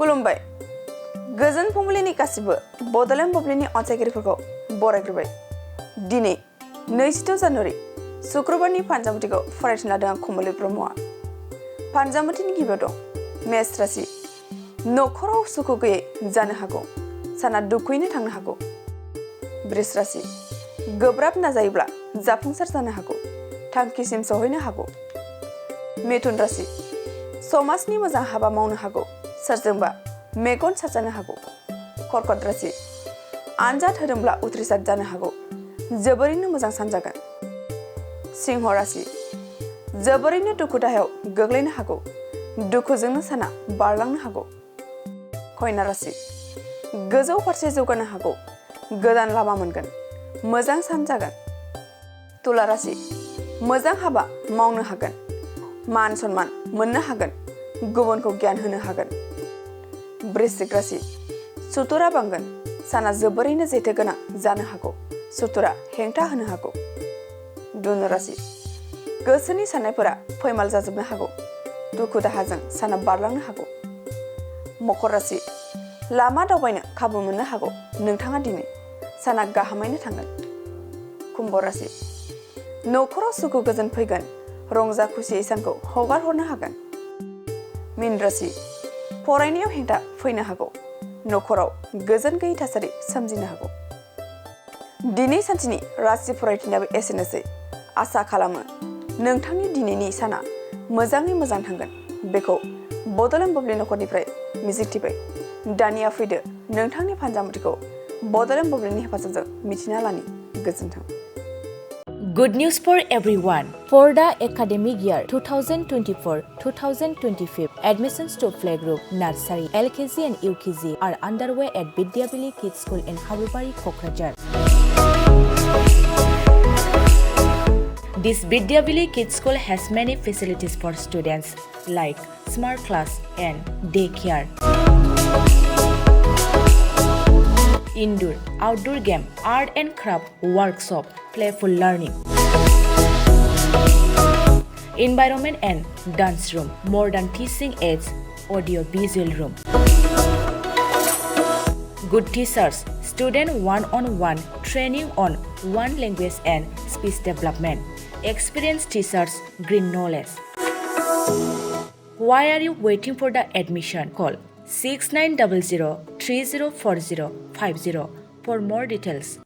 खुलुमबाय गोजोन फुंबिलिनि गासिबो बड'लेण्ड बुब्लिनि अनसायगिरिफोरखौ बरायग्रोबाय। दिनै 22 जानुवारि शुक्रबारनि फानजामुथिखौ फरायथिना लादों आं कमलि ब्रह्मआ। फानजामुथिनि गिबियाव दं मेष राशि। नखराव सुखु गैयै जानो हागौ, साना दुखुयैनो थांनो हागौ। बृष राशि। गोब्राब नाजायोब्ला जाफुंसार जानो हागौ, थांखिसिम सहैनो हागौ। मिथुन राशि। समाजनि मोजां हाबा मावनो हागौ, सोरजोंबा मेगन साजानो हागौ। कर्कट राशि। आनजाद होदोंब्ला उथ्रिसार जानो हागौ, जोबोरैनो मोजां सानजागोन। सिंह राशि। जोबोरैनो दुखु दाहायाव गोग्लैनो हागौ, दुखुजोंनो साना बारलांनो हागौ। कन्या राशि। गोजौ फारसे जौगानो हागौ, गोदान लामा मोनगोन, मोजां सान जागोन। तुला राशि। मोजां हाबा मावनो हागोन, मान सन्मान मोननो हागोन, गुबुनखौ गियान होनो हागोन। वृश्चिक राशि। सुथुरा बांगोन, साना जोबोरैनो जेथो गोनां जानो हागौ, सुथुरा हेंथा होनो हागौ। धनु राशि। गोसोनि साननायफोरा फैमाल जाजोबनो हागौ, दुखु दाहाजों साना बारलांनो हागौ। मकर राशि। लामा दावबायनो खाबु मोननो हागौ, नोंथाङा दिनै साना गाहामैनो थांगोन। कुम्भ राशि। नखराव सुखु गोजोन फैगोन, रंजा खुसियै सानखौ हगार हरनो हागोन। मीन राशि। फरायनायाव हेंथा फैनो हागौ, नखराव गोजोन गैयै थासारि सोमजिनो हागौ। दिनै सानसेनि राशि फरायथिनायाबो एसेनोसै। आसा खालामो नोंथांनि दिनैनि साना मोजाङै मोजां थांगोन, बेखौ बड'लेण्ड बुब्लि नखरनिफ्राय मिजिंथिबाय। दानिया फैदो नोंथांनि फानजामुथिखौ बड'लेण्ड बुब्लिनि हेफाजाबजों मिथिना लानि। गोजोन्थों। Good news for everyone. For the academic year 2024-2025, admissions to playgroup, nursery, LKG and UKG are underway at Vidyavili Kids School in Habubari, Kokrajhar. This Vidyavili Kids School has many facilities for students like smart class and daycare. Indoor, outdoor game, art and craft workshop, playful learning. Environment and dance room, modern teaching aids, audio visual room. Good teachers, student one-on-one training on one language and speech development. Experienced teachers, green knowledge. Why are you waiting for the admission? Call 6900 304050 for more details.